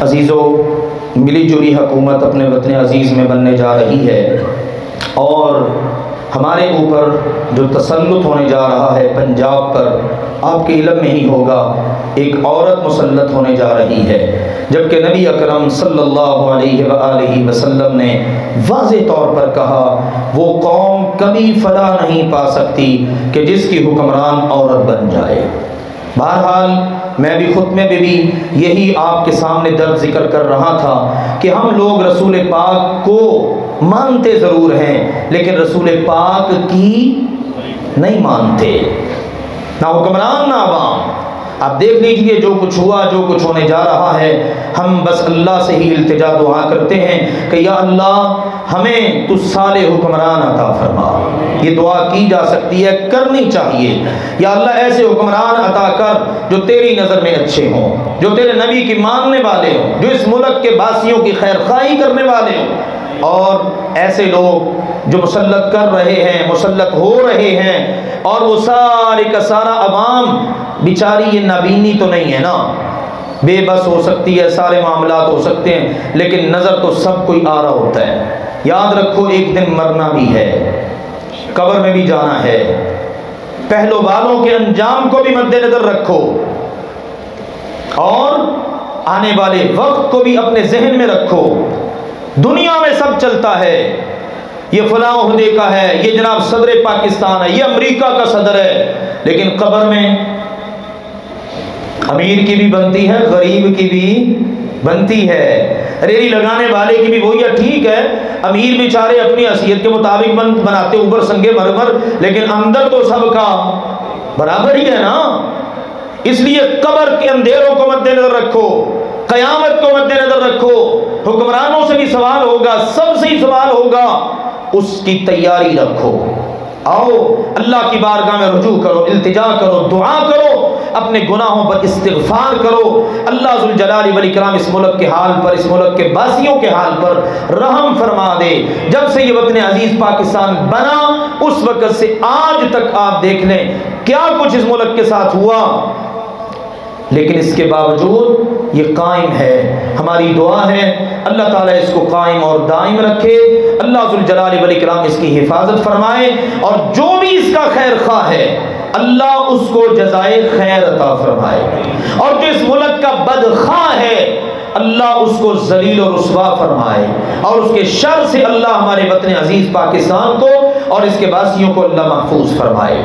عزیزو، ملی جلی حکومت اپنے وطن عزیز میں بننے جا رہی ہے، اور ہمارے اوپر جو تسلط ہونے جا رہا ہے پنجاب پر، آپ کے علم میں ہی ہوگا، ایک عورت مسلط ہونے جا رہی ہے، جبکہ نبی اکرم صلی اللہ علیہ وآلہ وسلم نے واضح طور پر کہا وہ قوم کبھی فلاح نہیں پا سکتی کہ جس کی حکمران عورت بن جائے۔ بہرحال میں بھی خطبے میں بھی یہی آپ کے سامنے درد ذکر کر رہا تھا کہ ہم لوگ رسول پاک کو مانتے ضرور ہیں لیکن رسول پاک کی نہیں مانتے، نہ حکمران نہ عوام۔ آپ دیکھ لیجئے جو کچھ ہوا، جو کچھ ہونے جا رہا ہے، ہم بس اللہ سے ہی التجا دعا کرتے ہیں کہ یا اللہ ہمیں تو صالح حکمران عطا فرما۔ یہ دعا کی جا سکتی ہے، کرنی چاہیے۔ یا اللہ ایسے حکمران عطا کر جو تیری نظر میں اچھے ہوں، جو تیرے نبی کی ماننے والے ہوں، جو اس ملک کے باسیوں کی خیر خواہی کرنے والے ہوں، اور ایسے لوگ جو مسلط کر رہے ہیں، مسلط ہو رہے ہیں، اور وہ سارے کا سارا عوام بیچاری یہ نابینی تو نہیں ہے نا، بے بس ہو سکتی ہے، سارے معاملات ہو سکتے ہیں، لیکن نظر تو سب کوئی آ رہا ہوتا ہے۔ یاد رکھو ایک دن مرنا بھی ہے، قبر میں بھی جانا ہے، پہلو والوں کے انجام کو بھی مد نظر رکھو، اور آنے والے وقت کو بھی اپنے ذہن میں رکھو۔ دنیا میں سب چلتا ہے، یہ فلاں عہدے کا ہے، یہ جناب صدر پاکستان ہے، یہ امریکہ کا صدر ہے، لیکن قبر میں امیر کی بھی بنتی ہے، غریب کی بھی بنتی ہے، ریڑھی لگانے والے کی بھی وہی ہے۔ ٹھیک ہے امیر بیچارے اپنی حیثیت کے مطابق بناتے اوپر سنگے مرمر، لیکن اندر تو سب کا برابر ہی ہے نا۔ اس لیے قبر کے اندھیروں کو مد نظر رکھو، قیامت کو مد نظر رکھو، حکمرانوں سے بھی سوال ہوگا، سب سے ہی سوال ہوگا، اس کی تیاری رکھو۔ آؤ اللہ کی بارگاہ میں رجوع کرو، التجا کرو، دعا کرو، اپنے گناہوں پر استغفار کرو۔ اللہ ذوالجلال والاکرام اس ملک کے حال پر، اس ملک کے باسیوں کے حال پر رحم فرما دے۔ جب سے یہ وطن عزیز پاکستان بنا اس وقت سے آج تک آپ دیکھ لیں کیا کچھ اس ملک کے ساتھ ہوا، لیکن اس کے باوجود یہ قائم ہے۔ ہماری دعا ہے اللہ تعالیٰ اس کو قائم اور دائم رکھے، اللہ ذوالجلال والاکرام اس کی حفاظت فرمائے، اور جو بھی اس کا خیر خواہ ہے اللہ اس کو جزائے خیر عطا فرمائے، اور جو اس ملک کا بدخواہ ہے اللہ اس کو ذلیل و رسوا فرمائے، اور اس کے شر سے اللہ ہمارے وطن عزیز پاکستان کو اور اس کے باسیوں کو اللہ محفوظ فرمائے۔